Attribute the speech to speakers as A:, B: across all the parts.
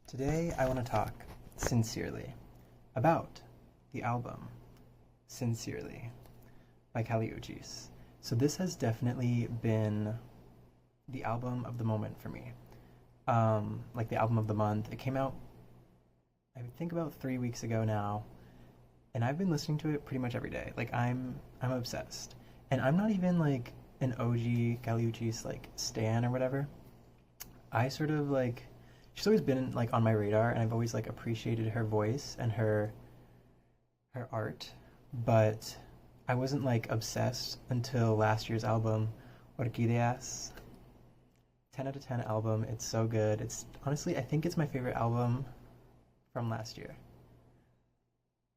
A: Today I want to talk sincerely about the album Sincerely by Kali Uchis. So this has definitely been the album of the moment for me. Like the album of the month. It came out I think about 3 weeks ago now, and I've been listening to it pretty much every day. Like I'm obsessed. And I'm not even like an OG Kali Uchis like stan or whatever. I sort of like she's always been like on my radar, and I've always like appreciated her voice and her art, but I wasn't like obsessed until last year's album Orquídeas. 10 out of 10 album. It's so good. It's honestly, I think it's my favorite album from last year.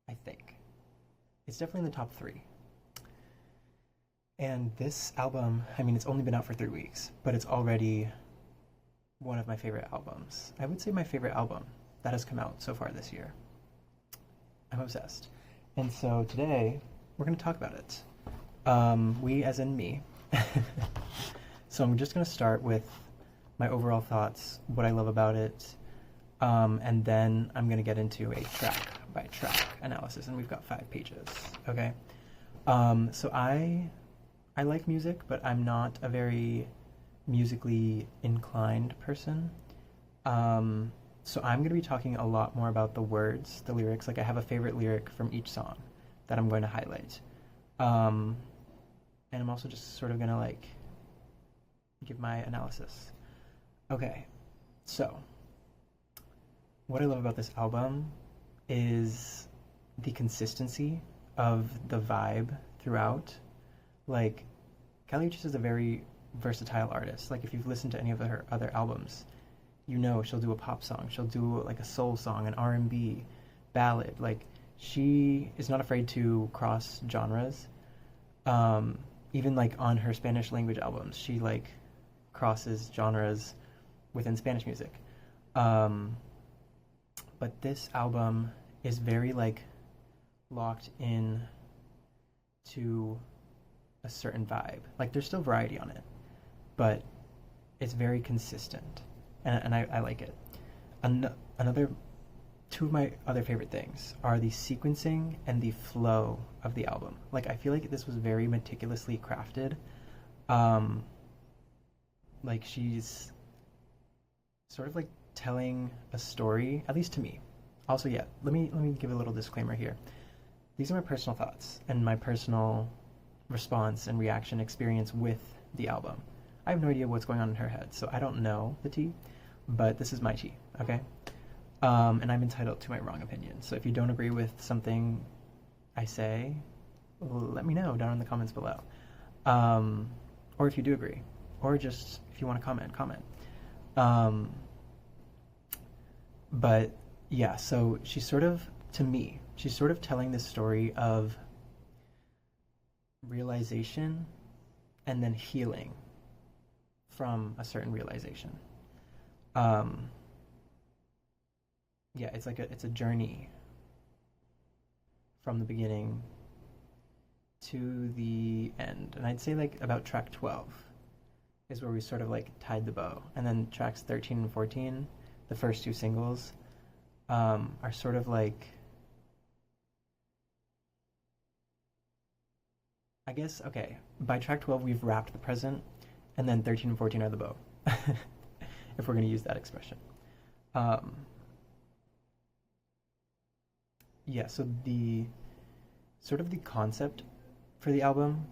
A: I think it's definitely in the top 3. And this album, I mean, it's only been out for 3 weeks, but it's already one of my favorite albums. I would say my favorite album that has come out so far this year. I'm obsessed. And so today, we're going to talk about it. We, as in me. So I'm just going to start with my overall thoughts, what I love about it, and then I'm going to get into a track by track analysis, and we've got 5 pages, okay? So I like music, but I'm not a very musically inclined person. So I'm going to be talking a lot more about the words, the lyrics. Like I have a favorite lyric from each song that I'm going to highlight. And I'm also just sort of going to like give my analysis. Okay, so what I love about this album is the consistency of the vibe throughout. Like, Kali Uchis is a very versatile artist. Like, if you've listened to any of her other albums, you know she'll do a pop song, she'll do like a soul song, an R&B, ballad. Like, she is not afraid to cross genres. Even like on her Spanish language albums, she like crosses genres within Spanish music. But this album is very like locked in to a certain vibe. Like there's still variety on it, but it's very consistent, and I like it. Another 2 of my other favorite things are the sequencing and the flow of the album. Like I feel like this was very meticulously crafted. Like she's sort of like telling a story, at least to me. Also, yeah, let me give a little disclaimer here. These are my personal thoughts and my personal response and reaction experience with the album. I have no idea what's going on in her head, so I don't know the tea, but this is my tea, okay? And I'm entitled to my wrong opinion. So if you don't agree with something I say, let me know down in the comments below. Or if you do agree, or just if you want to comment. But yeah, so she's sort of, to me, she's sort of telling this story of realization and then healing from a certain realization. Yeah, it's like it's a journey from the beginning to the end. And I'd say like about track 12 is where we sort of like tied the bow. And then tracks 13 and 14, the first 2 singles, are sort of like, I guess, okay, by track 12 we've wrapped the present, and then 13 and 14 are the bow, if we're going to use that expression. Yeah, so the sort of the concept for the album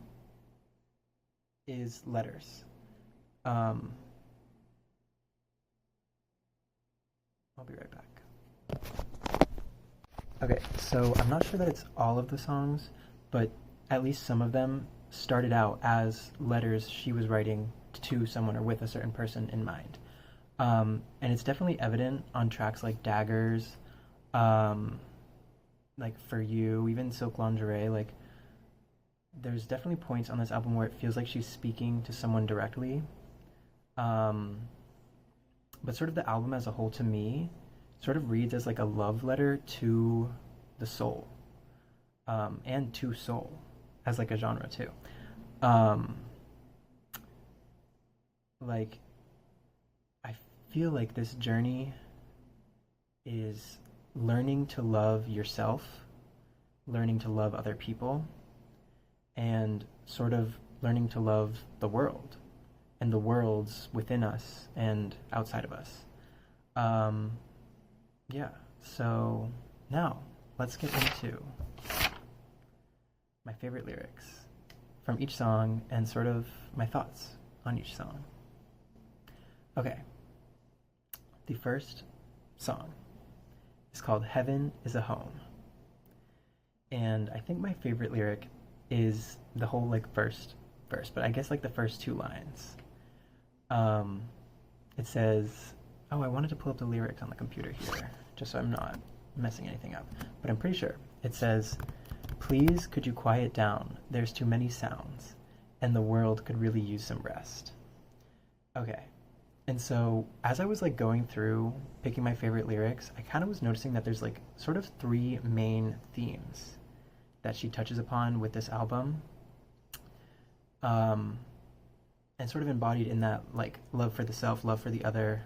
A: is letters. I'll be right back. Okay, so I'm not sure that it's all of the songs, but at least some of them started out as letters she was writing to someone or with a certain person in mind. And it's definitely evident on tracks like Daggers, like For You, even Silk Lingerie. Like, there's definitely points on this album where it feels like she's speaking to someone directly. But sort of the album as a whole, to me, sort of reads as like a love letter to the soul, and to soul as like a genre too. Like, I feel like this journey is learning to love yourself, learning to love other people, and sort of learning to love the world and the worlds within us and outside of us. Um, yeah, so now let's get into my favorite lyrics from each song and sort of my thoughts on each song. Okay, the first song is called Heaven is a Home. And I think my favorite lyric is the whole like first verse, but I guess like the first two lines. Um, it says, oh, I wanted to pull up the lyrics on the computer here, just so I'm not messing anything up. But I'm pretty sure. It says, please could you quiet down? There's too many sounds, and the world could really use some rest. Okay. And so as I was like going through picking my favorite lyrics, I kind of was noticing that there's like sort of three main themes that she touches upon with this album. And sort of embodied in that like love for the self, love for the other,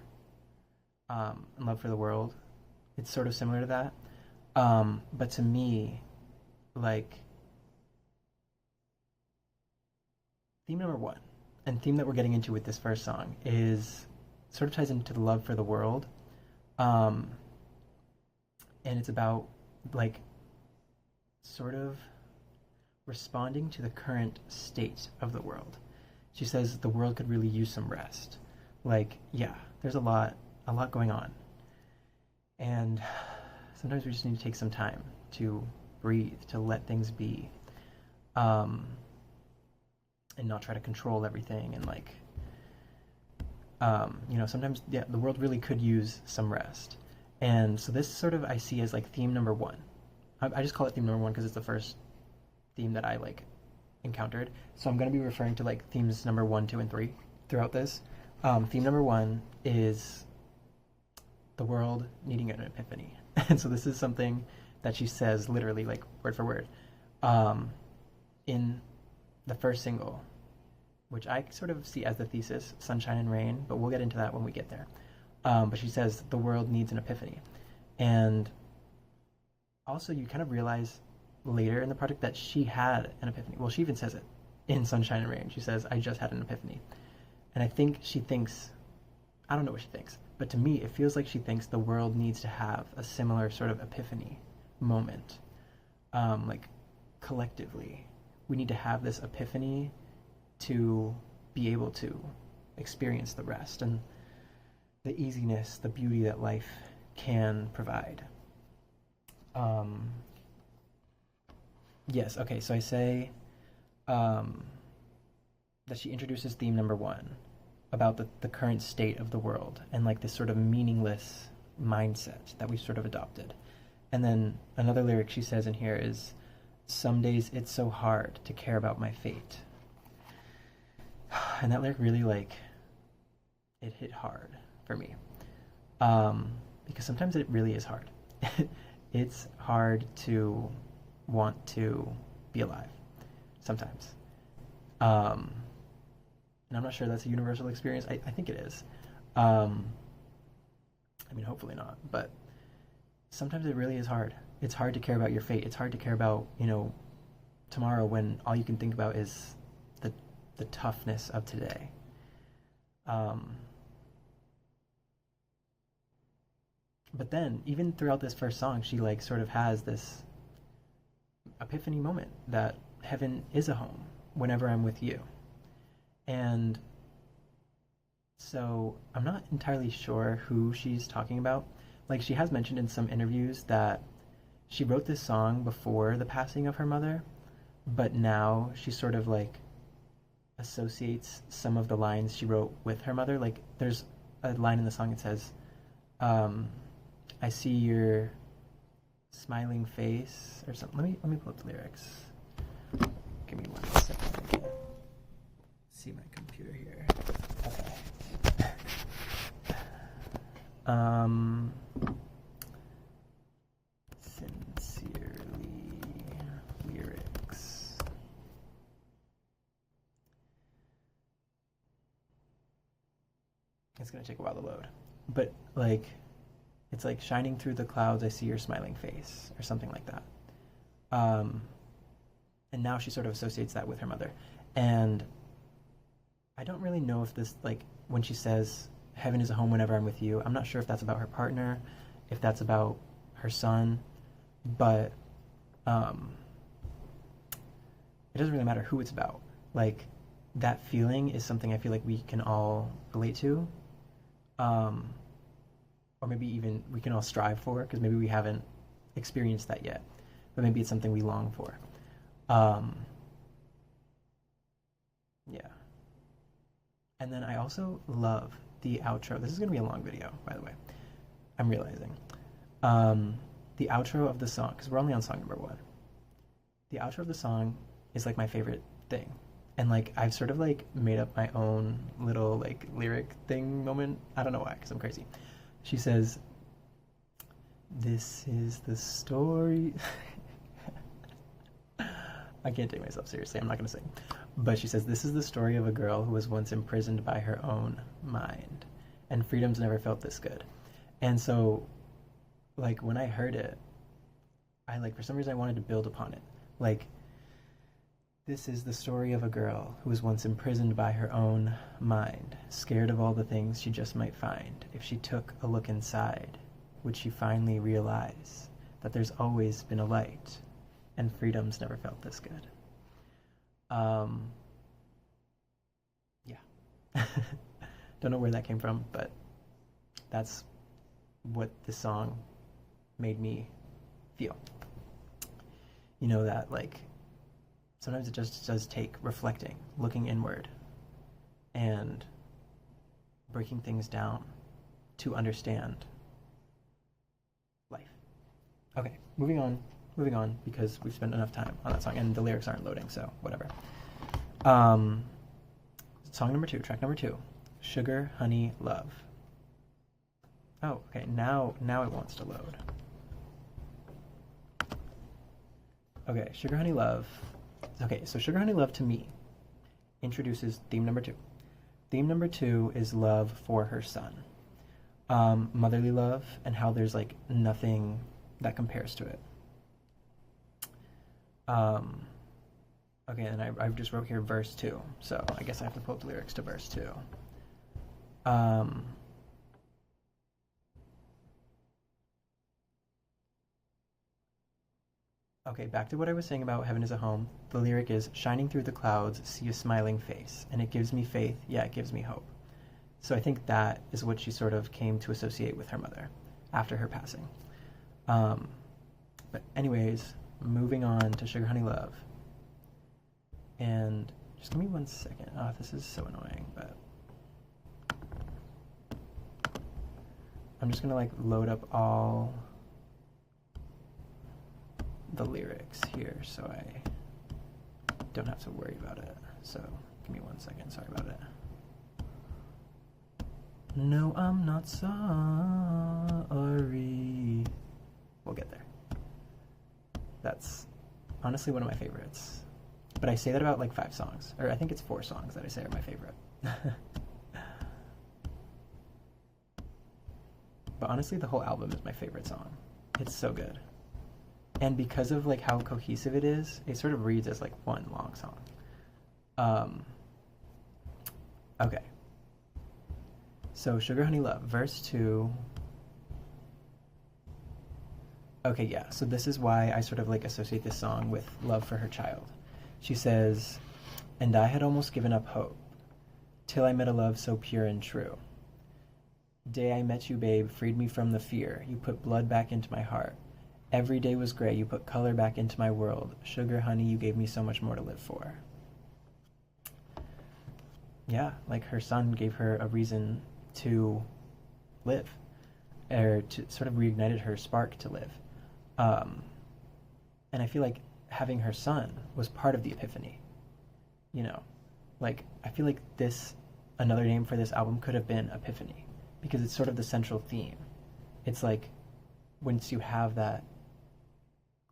A: and love for the world. It's sort of similar to that. But to me, like theme number one, and theme that we're getting into with this first song is sort of ties into the love for the world. And it's about like sort of responding to the current state of the world. She says the world could really use some rest. Like, yeah, there's a lot going on. And sometimes we just need to take some time to breathe, to let things be. And not try to control everything and like sometimes the world really could use some rest. And so this sort of I see as like theme number one. I just call it theme number one because it's the first theme that I like encountered. So I'm going to be referring to like themes number 1, 2, and 3 throughout this. Theme number 1 is the world needing an epiphany. And so this is something that she says literally like word for word in the first single, which I sort of see as the thesis, Sunshine and Rain, but we'll get into that when we get there. But she says the world needs an epiphany. And also you kind of realize later in the project that she had an epiphany. Well, she even says it in Sunshine and Rain. She says, I just had an epiphany. And I think she thinks, I don't know what she thinks, but to me it feels like she thinks the world needs to have a similar sort of epiphany moment. Like collectively, we need to have this epiphany to be able to experience the rest and the easiness, the beauty that life can provide. Yes, okay, so I say that she introduces theme number 1 about the current state of the world and like this sort of meaningless mindset that we've sort of adopted. And then another lyric she says in here is, some days it's so hard to care about my fate. And that lyric really like, it hit hard for me. Because sometimes it really is hard. It's hard to want to be alive sometimes. And I'm not sure that's a universal experience. I think it is. I mean, hopefully not, but sometimes it really is hard. It's hard to care about your fate. It's hard to care about, tomorrow when all you can think about is the toughness of today. But then, even throughout this first song, she like sort of has this epiphany moment that heaven is a home whenever I'm with you. And so I'm not entirely sure who she's talking about. Like she has mentioned in some interviews that she wrote this song before the passing of her mother, but now she sort of like associates some of the lines she wrote with her mother. Like there's a line in the song that says, I see your smiling face or something. Let me pull up the lyrics. Give me 1 second. I can see my computer here. Okay. Sincerely lyrics. It's gonna take a while to load, but like It's like shining through the clouds, I see your smiling face, or something like that. Um, and now she sort of associates that with her mother. And I don't really know if this, like, when she says, heaven is a home whenever I'm with you, I'm not sure if that's about her partner, if that's about her son, but it doesn't really matter who it's about. Like, that feeling is something I feel like we can all relate to. Um, or maybe even we can all strive for, because maybe we haven't experienced that yet, but maybe it's something we long for. Um, yeah. And then I also love the outro. This is going to be a long video, by the way. I'm realizing. The outro of the song, because we're only on song number 1. The outro of the song is like my favorite thing. And like I've sort of like made up my own little like lyric thing moment. I don't know why, because I'm crazy. She says, "This is the story." I can't take myself seriously. I'm not going to sing. But she says, "This is the story of a girl who was once imprisoned by her own mind, and freedom's never felt this good." And so, like, when I heard it, I, like, for some reason I wanted to build upon it. Like, this is the story of a girl who was once imprisoned by her own mind, scared of all the things she just might find. If she took a look inside, would she finally realize that there's always been a light, and freedom's never felt this good? Yeah. Don't know where that came from, but that's what the song made me feel. You know, that like sometimes it just does take reflecting, looking inward, and breaking things down to understand life. Okay, moving on, because we've spent enough time on that song, and the lyrics aren't loading, so whatever. Song number 2, track number 2, Sugar, Honey, Love. Oh, okay, now it wants to load. Okay, Sugar, Honey, Love. Okay, so Sugar, Honey, Love to me introduces theme number 2. Theme number 2 is love for her son. Motherly love, and how there's like nothing that compares to it. Okay, and I just wrote here verse 2, so I guess I have to pull up the lyrics to verse 2. Okay, back to what I was saying about heaven is a home. The lyric is, shining through the clouds, see a smiling face, and it gives me faith, yeah, it gives me hope. So I think that is what she sort of came to associate with her mother after her passing. But anyways, moving on to Sugar, Honey, Love. And just give me 1 second. Oh, this is so annoying, but I'm just gonna like load up all the lyrics here so I don't have to worry about it. So give me 1 second, sorry about it. No, I'm not sorry. We'll get there. That's honestly one of my favorites. But I say that about like 5 songs, or I think it's 4 songs that I say are my favorite. But honestly, the whole album is my favorite song. It's so good. And because of like how cohesive it is, it sort of reads as like one long song. Okay. So Sugar, Honey, Love, verse 2. Okay, yeah, so this is why I sort of like associate this song with love for her child. She says, "And I had almost given up hope, till I met a love so pure and true. Day I met you, babe, freed me from the fear. You put blood back into my heart. Every day was gray, you put color back into my world. Sugar, honey, you gave me so much more to live for." Yeah, like her son gave her a reason to live, or to sort of reignited her spark to live. And I feel like having her son was part of the epiphany. You know, like I feel like this, another name for this album could have been Epiphany, because it's sort of the central theme. It's like once you have that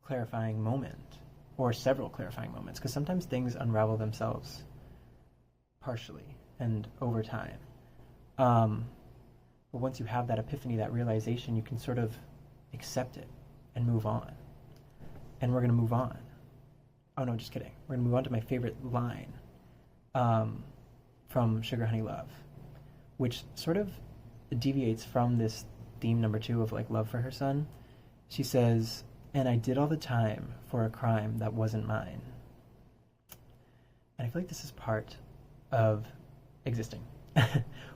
A: clarifying moment, or several clarifying moments, because sometimes things unravel themselves partially and over time. But once you have that epiphany, that realization, you can sort of accept it and move on. And we're going to move on. Oh no, just kidding. We're going to move on to my favorite line from Sugar Honey Love, which sort of deviates from this theme number 2 of like love for her son. She says, "And I did all the time for a crime that wasn't mine." And I feel like this is part of existing.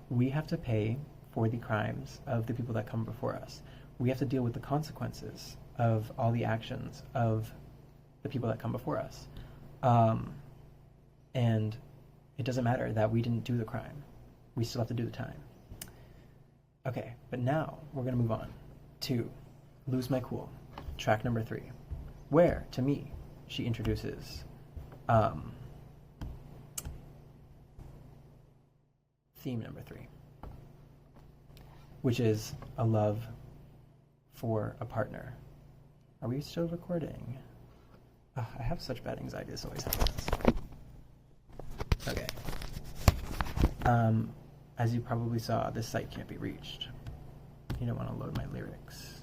A: We have to pay for the crimes of the people that come before us. We have to deal with the consequences of all the actions of the people that come before us. And it doesn't matter that we didn't do the crime. We still have to do the time. Okay, but now we're going to move on to Lose My Cool, track number 3, where, to me, she introduces theme number 3, which is a love for a partner. Are we still recording? Oh, I have such bad anxiety. This always happens. Okay. As you probably saw, this site can't be reached. You don't want to load my lyrics.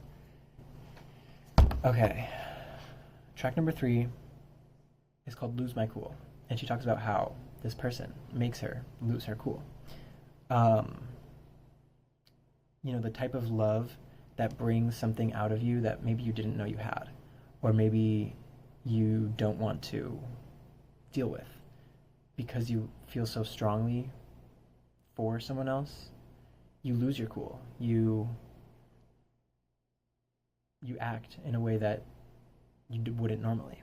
A: Okay. Track number 3 is called Lose My Cool. And she talks about how this person makes her lose her cool. You know, the type of love that brings something out of you that maybe you didn't know you had, or maybe you don't want to deal with because you feel so strongly for someone else. You lose your cool. You act in a way that you wouldn't normally.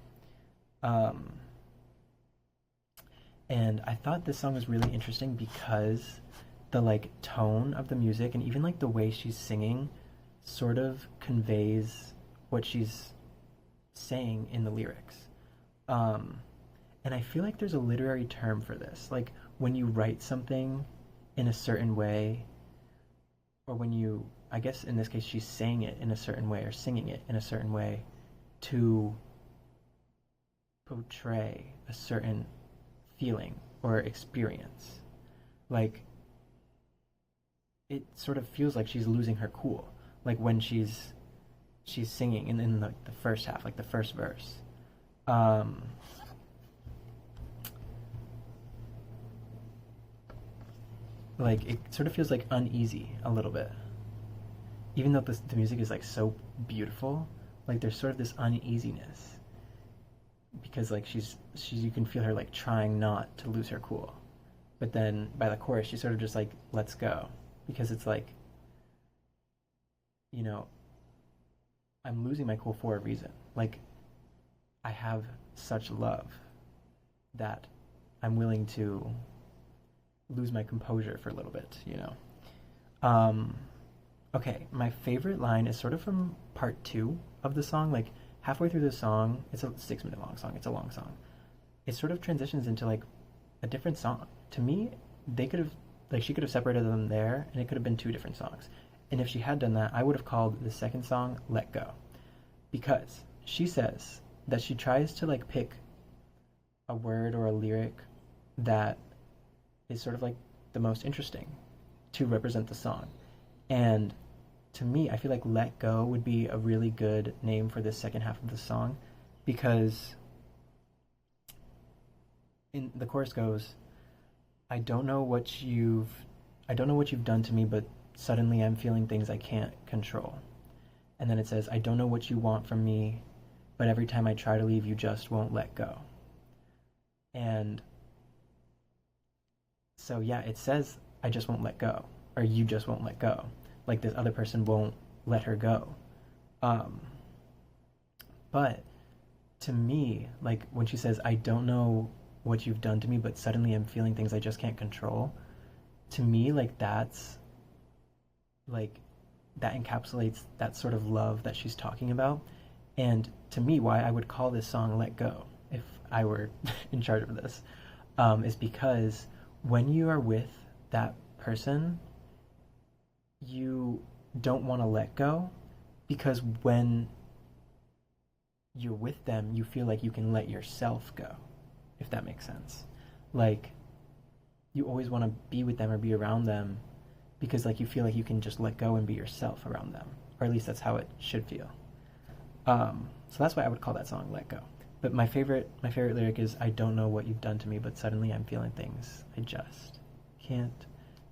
A: And I thought this song was really interesting because the like tone of the music and even like the way she's singing sort of conveys what she's saying in the lyrics. And I feel like there's a literary term for this. Like when you write something in a certain way, or when you, I guess in this case she's saying it in a certain way or singing it in a certain way to portray a certain feeling or experience. Like it sort of feels like she's losing her cool, like when she's singing in the first half, like the first verse. Like it sort of feels like uneasy a little bit, even though the music is like so beautiful. Like there's sort of this uneasiness because like she's you can feel her like trying not to lose her cool, but then by the chorus she sort of just like lets go, because it's like, you know, I'm losing my cool for a reason. Like I have such love that I'm willing to lose my composure for a little bit, you know. Okay, my favorite line is sort of from part 2 of the song. Like halfway through the song, it's a 6-minute long song, it's a long song. It sort of transitions into like a different song. To me, they could have, like she could have separated them there and it could have been 2 different songs. And if she had done that, I would have called the second song Let Go. Because she says that she tries to like pick a word or a lyric that is sort of like the most interesting to represent the song. And to me, I feel like Let Go would be a really good name for this second half of the song, because in the chorus goes, I don't know what you've done to me, but suddenly I'm feeling things I can't control. And then it says, I don't know what you want from me, but every time I try to leave, you just won't let go. And so yeah, it says, I just won't let go, or you just won't let go. Like this other person won't let her go. But to me, like when she says, I don't know what you've done to me, but suddenly I'm feeling things I just can't control. To me, like that's like, that encapsulates that sort of love that she's talking about. And to me, why I would call this song Let Go if I were in charge of this, is because when you are with that person, you don't want to let go, because when you're with them, you feel like you can let yourself go, if that makes sense. Like, you always want to be with them or be around them because like you feel like you can just let go and be yourself around them, or at least that's how it should feel. So that's why I would call that song "Let Go." But my favorite lyric is, "I don't know what you've done to me, but suddenly I'm feeling things I just can't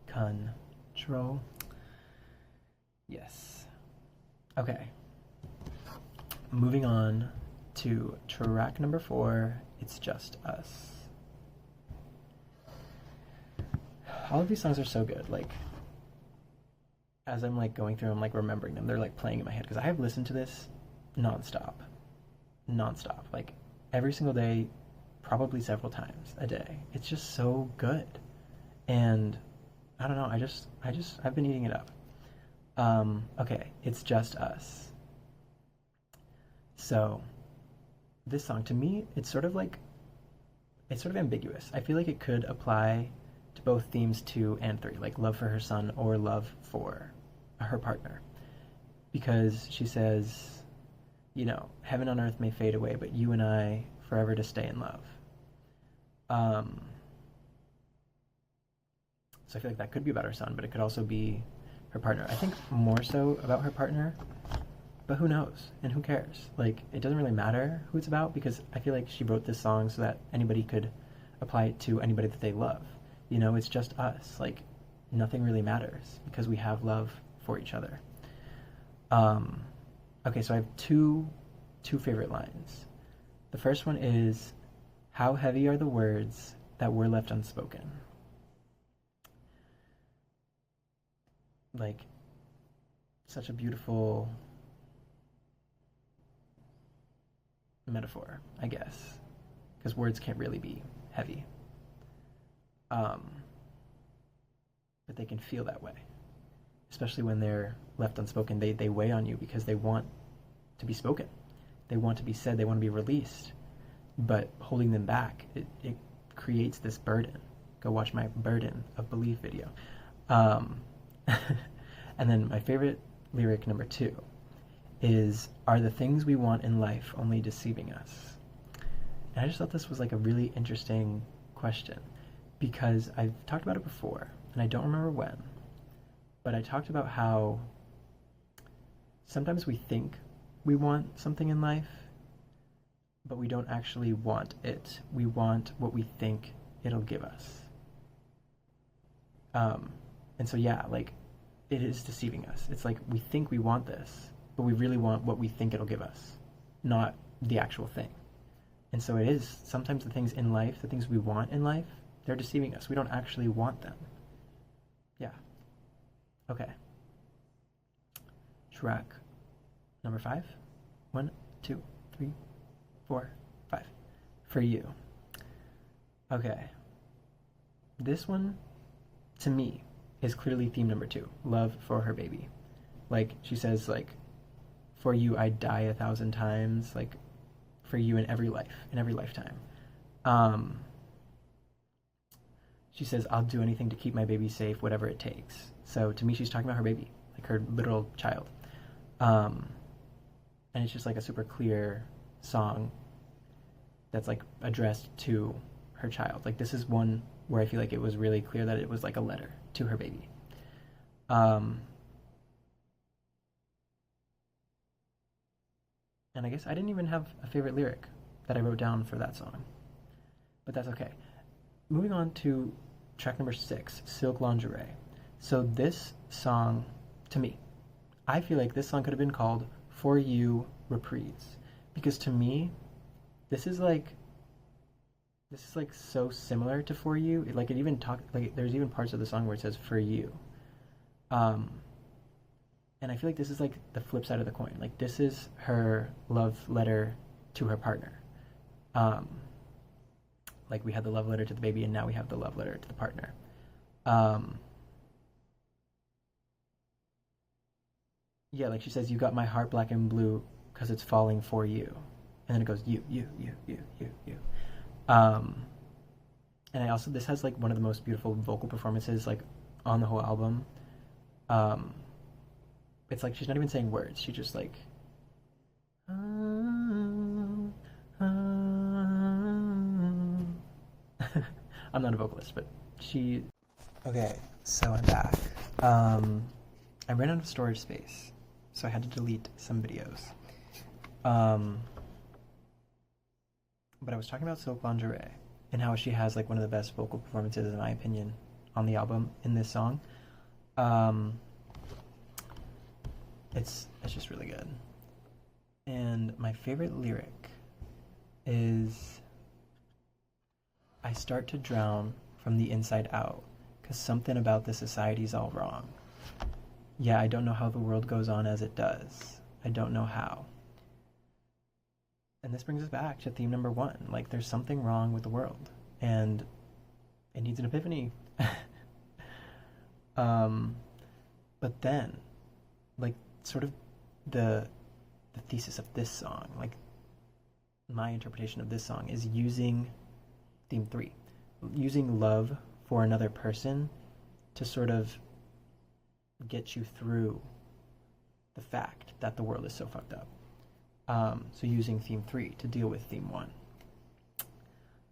A: control." Yes. Okay. Moving on to track number 4, "It's Just Us." All of these songs are so good. Like, as I'm like going through, I'm like remembering them. They're like playing in my head because I have listened to this nonstop, like every single day, probably several times a day. It's just so good, and I don't know. I've been eating it up. Okay, "It's Just Us." So, this song to me, it's sort of ambiguous. I feel like it could apply to both themes 2 and 3, like love for her son or love for her partner, because she says, "Heaven on earth may fade away, but you and I forever to stay in love." So I feel like that could be about her son, but it could also be her partner. I think more so about her partner, but who knows? And who cares? Like, it doesn't really matter who it's about, because I feel like she wrote this song so that anybody could apply it to anybody that they love. It's just us. Like, nothing really matters because we have love for each other. Okay, so I have two favorite lines. The first one is, "How heavy are the words that were left unspoken." Like, such a beautiful metaphor, I guess, because words can't really be heavy. But they can feel that way, especially when they're left unspoken. They weigh on you because they want to be spoken. They want to be said. They want to be released. But holding them back, it creates this burden. Go watch my Burden of Belief video. And then my favorite lyric number 2 is, "Are the things we want in life only deceiving us?" And I just thought this was like a really interesting question, because I've talked about it before, and I don't remember when, but I talked about how sometimes we think we want something in life, but we don't actually want it. We want what we think it'll give us. And so yeah, like, it is deceiving us. It's like we think we want this, but we really want what we think it'll give us, not the actual thing. And so it is, sometimes the things in life, the things we want in life, they're deceiving us. We don't actually want them. Yeah. Okay. Track number 5. 1, 2, 3, 4, 5. "For You." Okay. This one, to me, is clearly theme number 2, love for her baby. Like, she says, like, "For you I'd die 1,000 times," like, for you in every life, in every lifetime. She says, "I'll do anything to keep my baby safe, whatever it takes." So to me, she's talking about her baby, like her literal child. And it's just like a super clear song that's like addressed to her child. Like, this is one where I feel like it was really clear that it was like a letter to her baby. And I guess I didn't even have a favorite lyric that I wrote down for that song, but that's okay. Moving on to track number 6, "Silk Lingerie." So this song, to me, I feel like this song could have been called "For You Reprise," because to me, this is like so similar to "For You." It even like, there's even parts of the song where it says "For You." And I feel like this is like the flip side of the coin. Like, this is her love letter to her partner. Like, we had the love letter to the baby, and now we have the love letter to the partner. Yeah, like she says, "You got my heart black and blue because it's falling for you." And then it goes, you. And I also, this has like one of the most beautiful vocal performances like on the whole album. It's like she's not even saying words. She just like, I'm not a vocalist, but she. Okay, so I'm back. Um, I ran out of storage space, so I had to delete some videos. Um, but I was talking about Silk Lingerie and how she has like one of the best vocal performances, in my opinion, on the album in this song. Um, it's just really good. And my favorite lyric is, I start to drown from the inside out, 'cause something about the society's all wrong. Yeah, I don't know how the world goes on as it does. I don't know how. And this brings us back to theme number one. Like, there's something wrong with the world, and it needs an epiphany. um, but then, like, sort of the thesis of this song, like my interpretation of this song, is using theme three, using love for another person to sort of get you through the fact that the world is so fucked up. So using theme three to deal with theme one.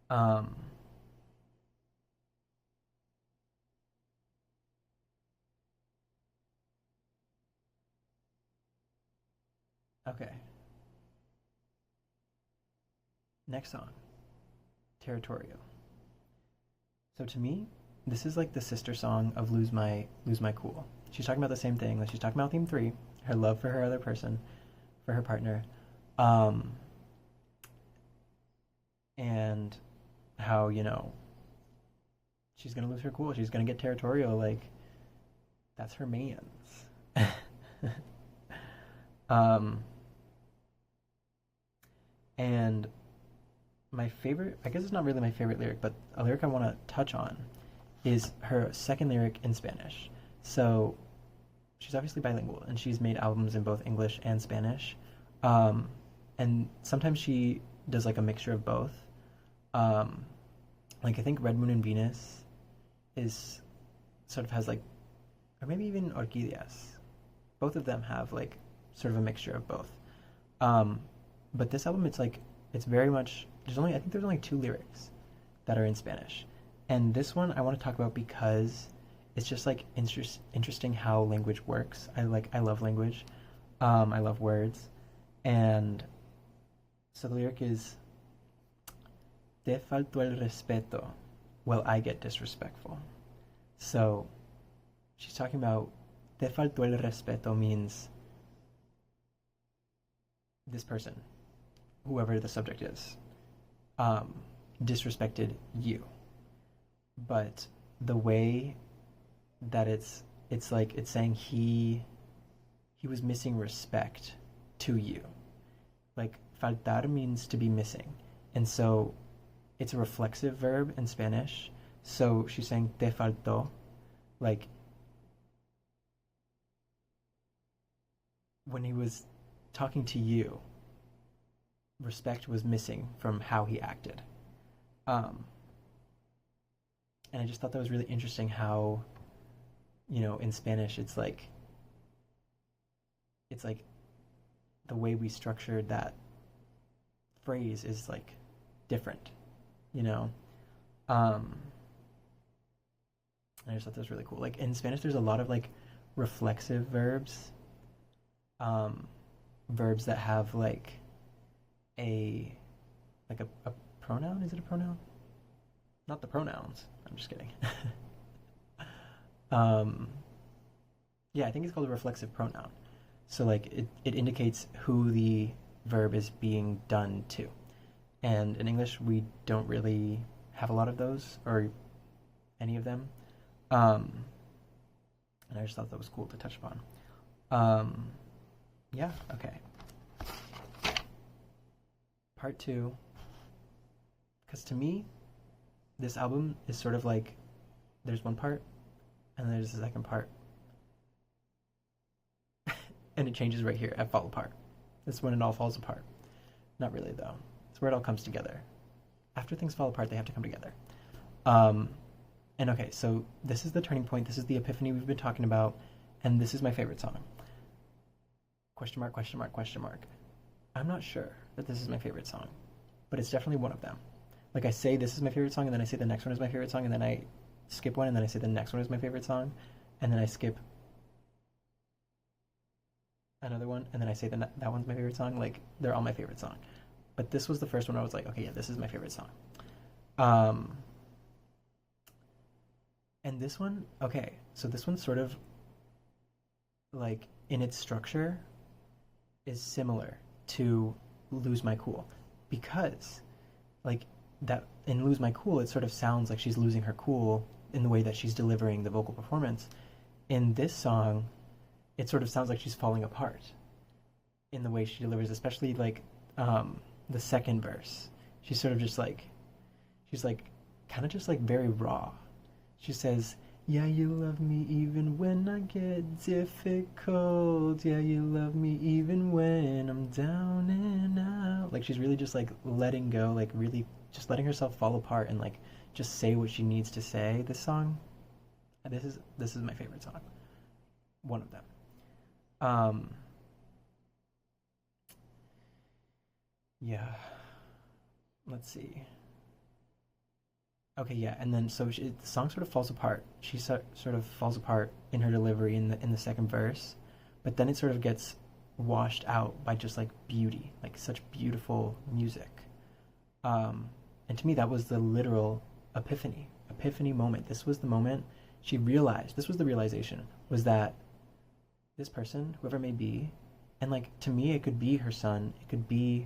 A: Um, okay. Next song, Territorial. So to me, this is like the sister song of Lose My Cool. She's talking about the same thing. Like, she's talking about theme three, her love for her other person, for her partner, um, and how, you know, she's gonna lose her cool. She's gonna get territorial. Like, that's her man's. um, and my favorite, I guess it's not really my favorite lyric, but a lyric I want to touch on is her second lyric in Spanish. So she's obviously bilingual, and she's made albums in both English and Spanish. And sometimes she does like a mixture of both. Like, I think Red Moon and Venus is sort of has like, or maybe even Orquídeas. Both of them have like sort of a mixture of both. But this album, it's like, it's very much, I think there's only two lyrics that are in Spanish. And this one I want to talk about because it's just like interesting how language works. I love language. I love words. And so the lyric is, Te faltó el respeto, well, I get disrespectful. So she's talking about, Te faltó el respeto means this person, whoever the subject is, disrespected you. But the way that it's like, it's saying he was missing respect to you. Like, faltar means to be missing. And so it's a reflexive verb in Spanish. So she's saying te faltó, like, when he was talking to you, respect was missing from how he acted. And I just thought that was really interesting how, you know, in Spanish it's like the way we structured that phrase is like different, you know. And I just thought that was really cool. Like, in Spanish there's a lot of like reflexive verbs, verbs that have like a pronoun. Is it a pronoun? Not the pronouns. I'm just kidding. Yeah, I think it's called a reflexive pronoun. So like it indicates who the verb is being done to. And in English we don't really have a lot of those, or any of them. And I just thought that was cool to touch upon. Yeah, okay. Part two. Because to me, this album is sort of like, there's one part, and there's the second part. And it changes right here at Fall Apart. That's when it all falls apart. Not really, though. It's where it all comes together. After things fall apart, they have to come together. And okay, so this is the turning point. This is the epiphany we've been talking about. And this is my favorite song. Question mark, question mark, question mark. I'm not sure that this is my favorite song, but it's definitely one of them. Like, I say this is my favorite song, and then I say the next one is my favorite song, and then I skip one, and then I say the next one is my favorite song. and then I skip another one, and then I say that one's my favorite song. Like they're all my favorite song. But this was the first one I was like, okay, yeah, this is my favorite song. Um, and this one, okay, so this one's sort of like in its structure is similar to Lose My Cool because like that in Lose My Cool it sort of sounds like she's losing her cool in the way that she's delivering the vocal performance. In this song, it sort of sounds like she's falling apart in the way she delivers, especially like the second verse. She's sort of just like she's like kind of just like very raw. She says, "Yeah, you love me even when I get difficult. Yeah, you love me even when I'm down and out." Like she's really just like letting go, like really just letting herself fall apart and like just say what she needs to say. This song, this is my favorite song. One of them. Um, yeah. Let's see. Okay, yeah, and then the song sort of falls apart. She sort of falls apart in her delivery in the second verse, but then it sort of gets washed out by just like beauty, like such beautiful music. And to me, that was the literal epiphany moment. This was the moment she realized. This was the realization was that this person, whoever it may be, and like to me, it could be her son, it could be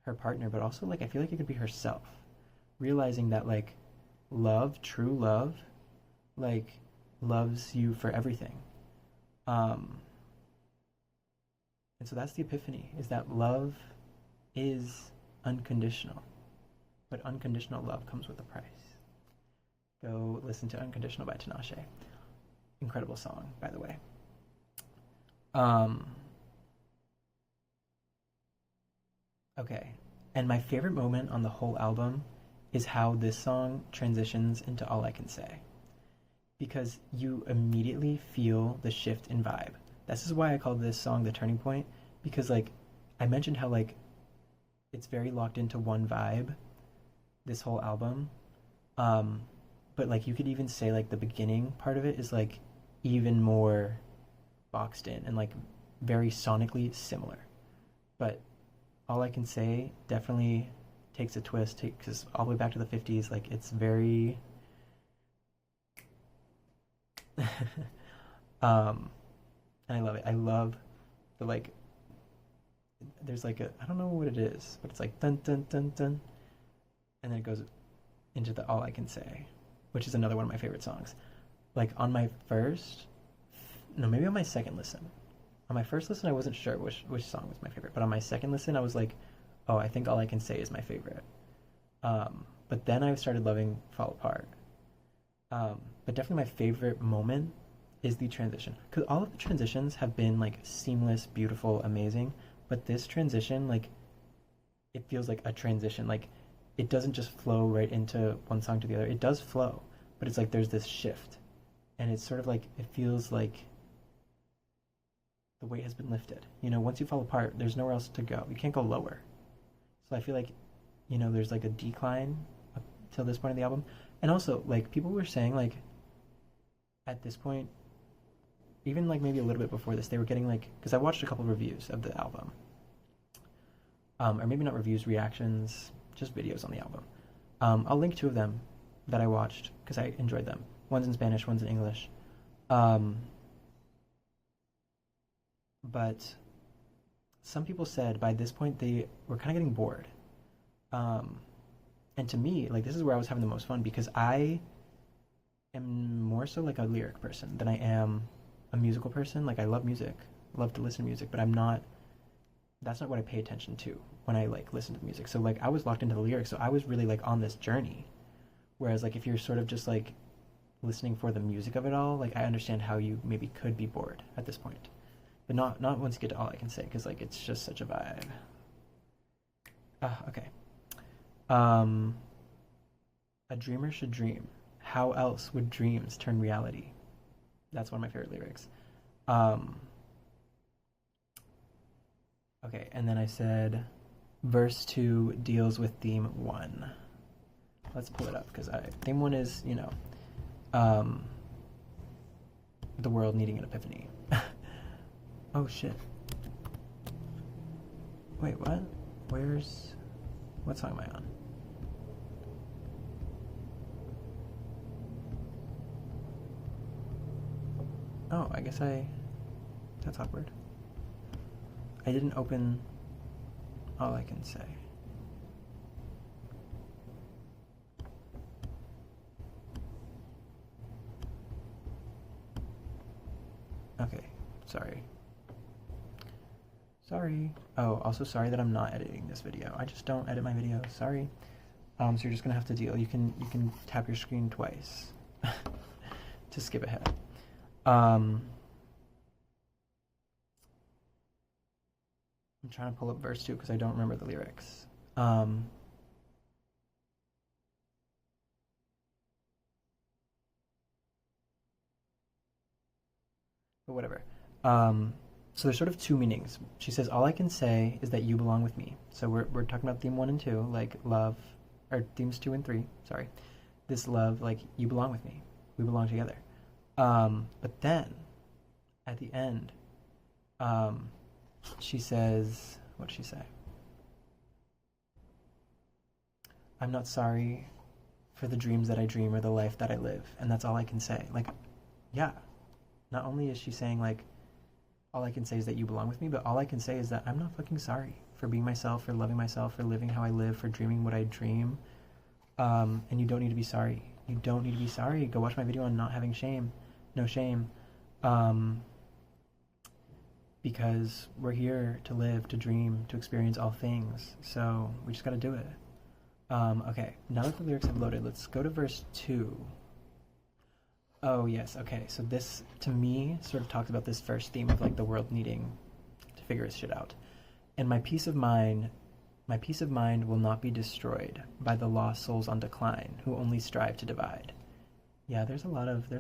A: her partner, but also like I feel like it could be herself realizing that like love, true love, like loves you for everything. Um, and so that's the epiphany is that love is unconditional, but unconditional love comes with a price. Go listen to Unconditional by Tinashe. Incredible song, by the way. Um, okay. And my favorite moment on the whole album is how this song transitions into All I Can Say. Because you immediately feel the shift in vibe. This is why I call this song the turning point. Because like I mentioned how like it's very locked into one vibe, this whole album. But like you could even say like the beginning part of it is like even more boxed in and like very sonically similar. But All I Can Say definitely takes a twist, takes us all the way back to the 50s. Like it's very and I love it. I love the like there's like a I don't know what it is, but it's like dun dun dun dun and then it goes into the All I Can Say, which is another one of my favorite songs. Like on my first no, maybe on my second listen. On my first listen I wasn't sure which song was my favorite, but on my second listen I was like, oh, I think All I Can Say is my favorite. But then I started loving Fall Apart. But definitely my favorite moment is the transition. Because all of the transitions have been like seamless, beautiful, amazing. But this transition, like, it feels like a transition. Like, it doesn't just flow right into one song to the other. It does flow, but it's like there's this shift. And it's sort of like, it feels like the weight has been lifted. You know, once you fall apart, there's nowhere else to go. You can't go lower. So I feel like, you know, there's like a decline up till this point in the album. And also, like, people were saying, like, at this point, even like maybe a little bit before this, they were getting like, because I watched a couple of reviews of the album. Or maybe not reviews, reactions, just videos on the album. I'll link two of them that I watched because I enjoyed them. One's in Spanish, one's in English. But some people said by this point they were kind of getting bored. And to me, like this is where I was having the most fun because I am more so like a lyric person than I am a musical person. Like I love music, love to listen to music, but that's not what I pay attention to when I like listen to music. So like I was locked into the lyrics, so I was really like on this journey. Whereas like if you're sort of just like listening for the music of it all, like I understand how you maybe could be bored at this point. But not once you get to All I Can Say, because like it's just such a vibe. Okay. A dreamer should dream. How else would dreams turn reality? That's one of my favorite lyrics. Okay, and then I said verse 2 deals with theme 1. Let's pull it up because theme 1 is, you know, the world needing an epiphany. Oh shit. Wait, what? What song am I on? Oh, I guess that's awkward. I didn't open All I Can Say. Okay, sorry. Oh, also sorry that I'm not editing this video. I just don't edit my videos. Sorry. So you're just gonna have to deal. You can tap your screen twice to skip ahead. I'm trying to pull up verse 2 because I don't remember the lyrics. But whatever. So there's sort of two meanings. She says, all I can say is that you belong with me. So we're talking about theme 1 and 2, like love, or themes 2 and 3, sorry. This love, like, you belong with me. We belong together. But then, at the end, she says, what did she say? I'm not sorry for the dreams that I dream or the life that I live. And that's all I can say. Like, yeah. Not only is she saying, like, all I can say is that you belong with me, but all I can say is that I'm not fucking sorry for being myself, for loving myself, for living how I live, for dreaming what I dream. And you don't need to be sorry. You don't need to be sorry. Go watch my video on not having shame. No shame. Because we're here to live, to dream, to experience all things. So we just gotta do it. Okay, now that the lyrics have loaded, let's go to verse 2. Oh, yes, okay. So this, to me, sort of talks about this first theme of, like, the world needing to figure its shit out. And my peace of mind will not be destroyed by the lost souls on decline who only strive to divide. Yeah, there's a lot of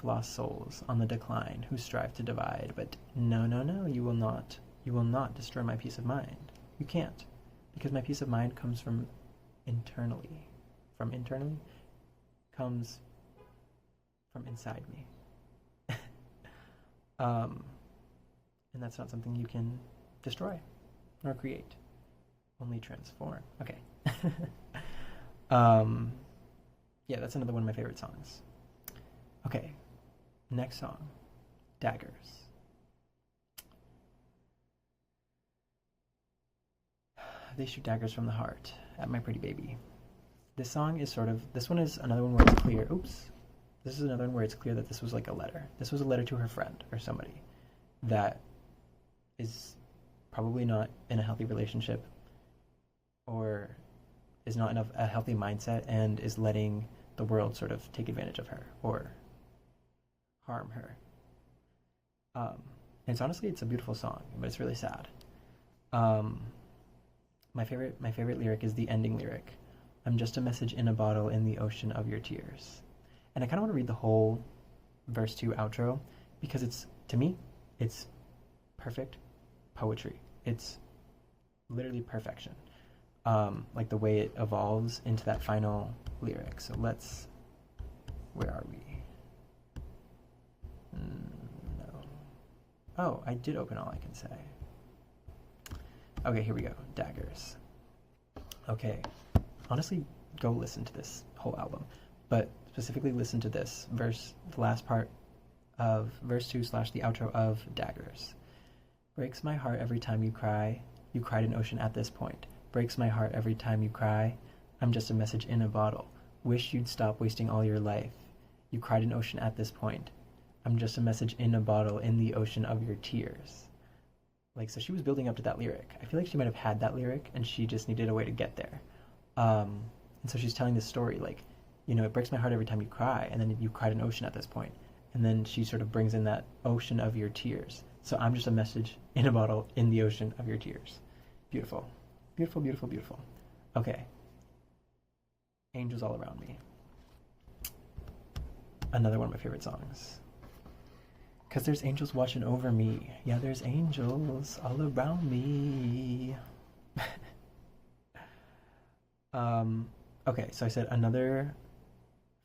A: lost souls on the decline who strive to divide, but no, you will not destroy my peace of mind. You can't, because my peace of mind comes from internally. From internally comes from inside me. And that's not something you can destroy nor create, only transform. Okay. Yeah, that's another one of my favorite songs. Okay, next song, Daggers. They shoot daggers from the heart at my pretty baby. This song is this one is another one where it's clear. Oops. This is another one where it's clear that this was like a letter. This was a letter to her friend or somebody that is probably not in a healthy relationship or is not in a healthy mindset and is letting the world sort of take advantage of her or harm her. And it's a beautiful song, but it's really sad. My favorite lyric is the ending lyric. I'm just a message in a bottle in the ocean of your tears. And I kind of want to read the whole verse 2 outro because to me, it's perfect poetry. It's literally perfection. Like the way it evolves into that final lyric. So where are we? No. Oh, I did open All I Can Say. Okay, here we go. Daggers. Okay. Honestly, go listen to this whole album. But specifically listen to this verse, the last part of verse 2 / the outro of Daggers. Breaks my heart every time you cry. You cried an ocean at this point. Breaks my heart every time you cry. I'm just a message in a bottle. Wish you'd stop wasting all your life. You cried an ocean at this point. I'm just a message in a bottle in the ocean of your tears. Like, so she was building up to that lyric. I feel like she might have had that lyric and she just needed a way to get there. And so she's telling this story, like, you know, it breaks my heart every time you cry, and then you cried an ocean at this point. And then she sort of brings in that ocean of your tears. So I'm just a message in a bottle in the ocean of your tears. Beautiful. Beautiful, beautiful, beautiful. Okay. Angels All Around Me. Another one of my favorite songs. Because there's angels watching over me. Yeah, there's angels all around me. Okay, so I said another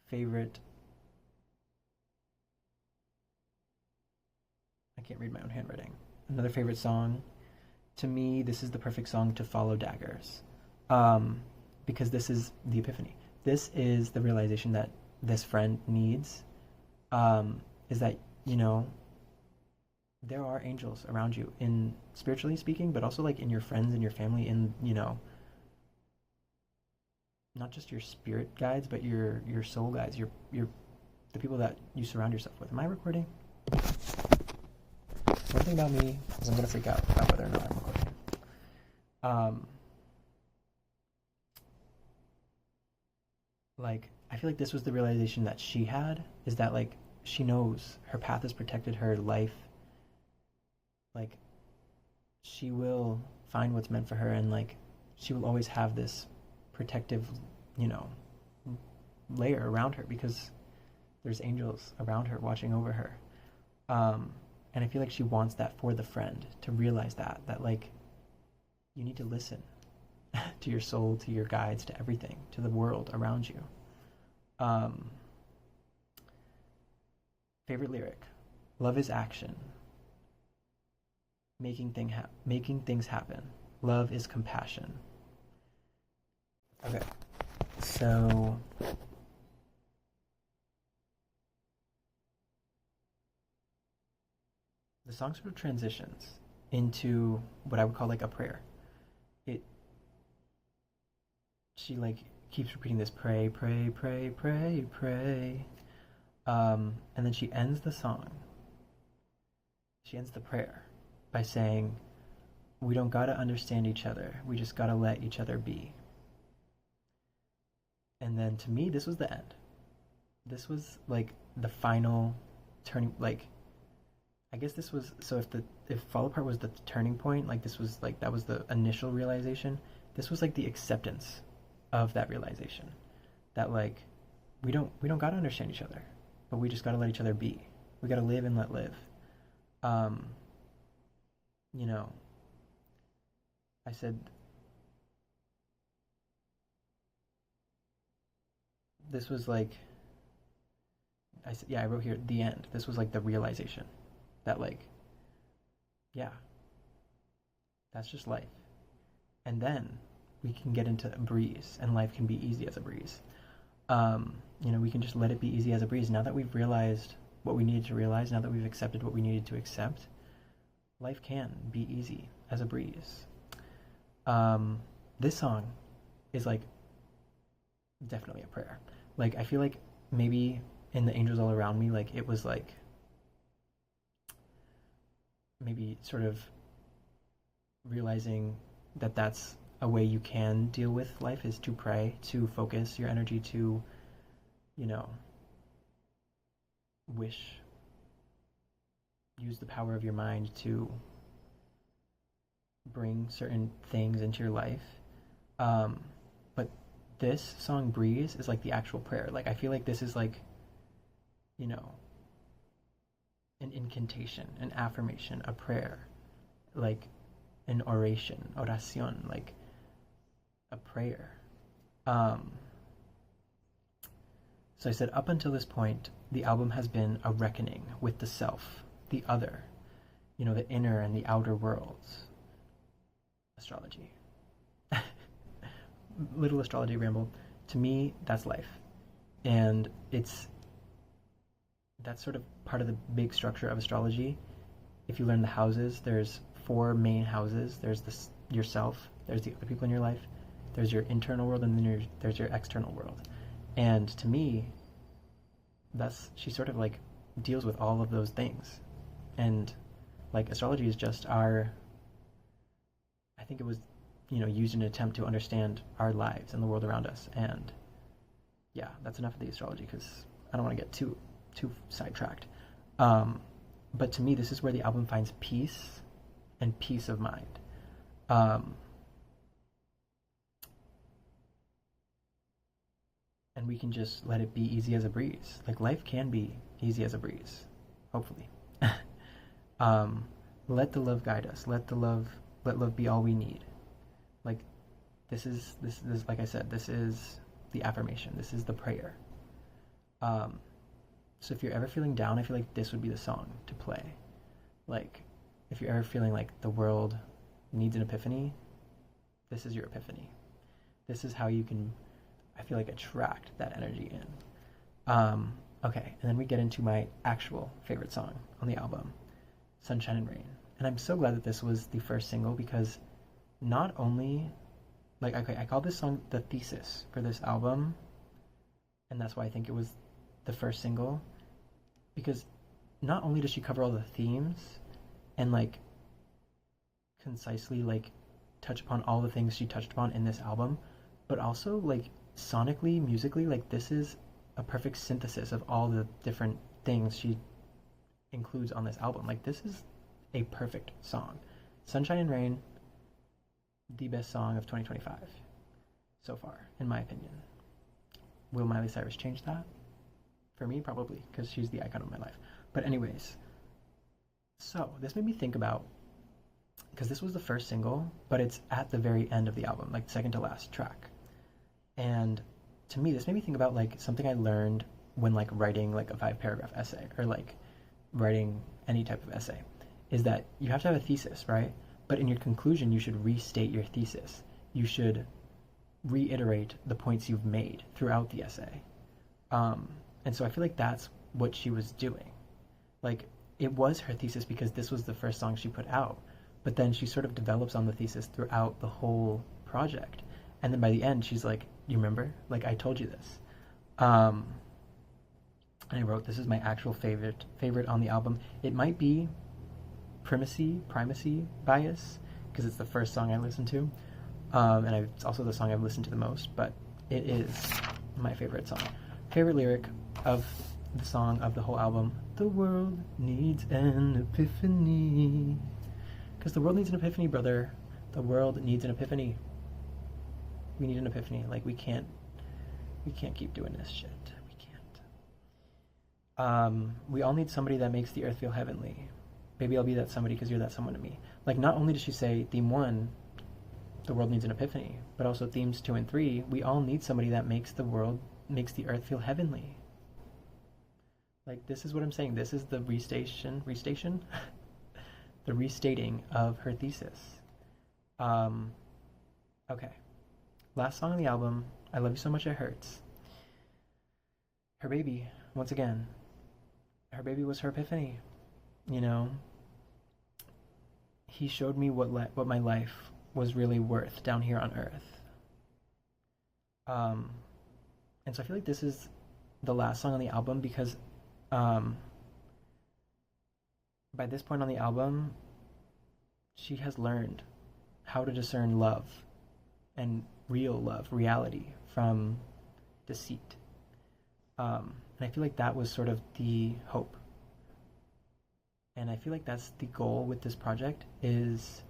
A: favorite I can't read my own handwriting. Another favorite song. To me, this is the perfect song to follow daggers. Um, because this is the epiphany. This is the realization that this friend needs. Is that, you know, there are angels around you in spiritually speaking, but also like in your friends and your family, in, you know, not just your spirit guides, but your soul guides, your the people that you surround yourself with. Am I recording? One thing about me is I'm gonna freak out about whether or not I'm recording. Um, like I feel like this was the realization that she had, is that like she knows her path has protected her life. Like she will find what's meant for her, and like she will always have this protective, you know, layer around her because there's angels around her watching over her. And I feel like she wants that for the friend to realize that like you need to listen to your soul, to your guides, to everything, to the world around you. Um, Favorite lyric: love is action, making things happen. Love is compassion. Okay, so the song sort of transitions into what I would call like a prayer. It She like keeps repeating this: pray, pray, pray, pray, pray. And then she ends the song. She ends the prayer by saying, "We don't gotta understand each other. We just gotta let each other be." And then to me, this was the end. This was like the final turning. Like I guess this was, so if Fall Apart was the turning point, like this was like that was the initial realization. This was like the acceptance of that realization, that like we don't gotta understand each other, but we just gotta let each other be. We gotta live and let live. Um, you know, I said this was like I said, yeah, I wrote here the end. This was like the realization that like, yeah, that's just life. And then we can get into a breeze, and life can be easy as a breeze. You know, we can just let it be easy as a breeze. Now that we've realized what we needed to realize, now that we've accepted what we needed to accept, life can be easy as a breeze. This song is like definitely a prayer. Like I feel like maybe in the angels all around me, like it was like maybe sort of realizing that that's a way you can deal with life, is to pray, to focus your energy, to, you know, wish, use the power of your mind to bring certain things into your life. But this song Breeze is like the actual prayer. Like I feel like this is like, you know, an incantation, an affirmation, a prayer, like an oration, oración, like a prayer. So I said, up until this point, the album has been a reckoning with the self, the other, you know, the inner and the outer worlds. Astrology. Little astrology ramble. To me, that's life. And that's sort of part of the big structure of astrology. If you learn the houses, there's 4 main houses. There's yourself, there's the other people in your life, there's your internal world, and then there's your external world. And to me, she sort of like deals with all of those things. And like astrology is just I think it was, you know, used in an attempt to understand our lives and the world around us. And yeah, that's enough of the astrology because I don't want to get too sidetracked. But to me, this is where the album finds peace and peace of mind. And we can just let it be easy as a breeze. Like life can be easy as a breeze, hopefully. Let the love guide us. Let love be all we need. Like this is like I said, this is the affirmation. This is the prayer. So if you're ever feeling down, I feel like this would be the song to play. Like, if you're ever feeling like the world needs an epiphany, this is your epiphany. This is how you can, I feel like, attract that energy in. Okay, and then we get into my actual favorite song on the album, Sunshine and Rain. And I'm so glad that this was the first single because not only, like, okay, I call this song the thesis for this album, and that's why I think it was the first single, because not only does she cover all the themes and, like, concisely, like, touch upon all the things she touched upon in this album, but also, like, sonically, musically, like, this is a perfect synthesis of all the different things she includes on this album. Like, this is a perfect song. Sunshine and Rain, the best song of 2025 so far, in my opinion. Will Miley Cyrus change that? For me, probably, because she's the icon of my life. But anyways, so this made me think about, because this was the first single, but it's at the very end of the album, like second to last track. And to me, this made me think about, like, something I learned when, like, writing, like, a 5-paragraph essay, or, like, writing any type of essay, is that you have to have a thesis, right? But in your conclusion, you should restate your thesis. You should reiterate the points you've made throughout the essay. And so I feel like that's what she was doing. Like, it was her thesis because this was the first song she put out, but then she sort of develops on the thesis throughout the whole project. And then by the end, she's like, you remember? Like, I told you this. And I wrote, this is my actual favorite on the album. It might be primacy bias, because it's the first song I listened to. And it's also the song I've listened to the most, but it is my favorite song. Favorite lyric of the song of the whole album: the world needs an epiphany. Because the world needs an epiphany, brother. The world needs an epiphany. We need an epiphany. Like, we can't keep doing this shit. We can't. We all need somebody that makes the earth feel heavenly. Baby, I'll be that somebody because you're that someone to me. Like, not only does she say theme 1, the world needs an epiphany, but also themes 2 and 3, we all need somebody that makes the earth feel heavenly. Like, this is what I'm saying. This is the restation, the restating of her thesis. Okay. Last song on the album, I Love You So Much It Hurts. Her baby, once again, her baby was her epiphany. You know, he showed me what my life was really worth down here on earth. And so I feel like this is the last song on the album because by this point on the album, she has learned how to discern love and real love, reality, from deceit. And I feel like that was sort of the hope. And I feel like that's the goal with this project, is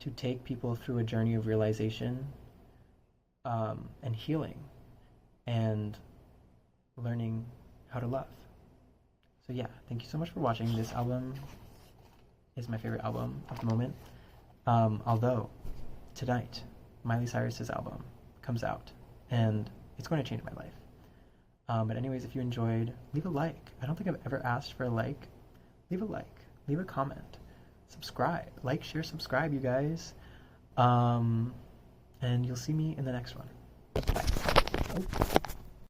A: to take people through a journey of realization and healing and learning how to love. So yeah, thank you so much for watching. This album is my favorite album of the moment. Although tonight, Miley Cyrus's album comes out, and it's going to change my life. But anyways, if you enjoyed, leave a like. I don't think I've ever asked for a like. Leave a like. Leave a comment. Subscribe. Like, share, subscribe, you guys. And you'll see me in the next one. Bye. Oh.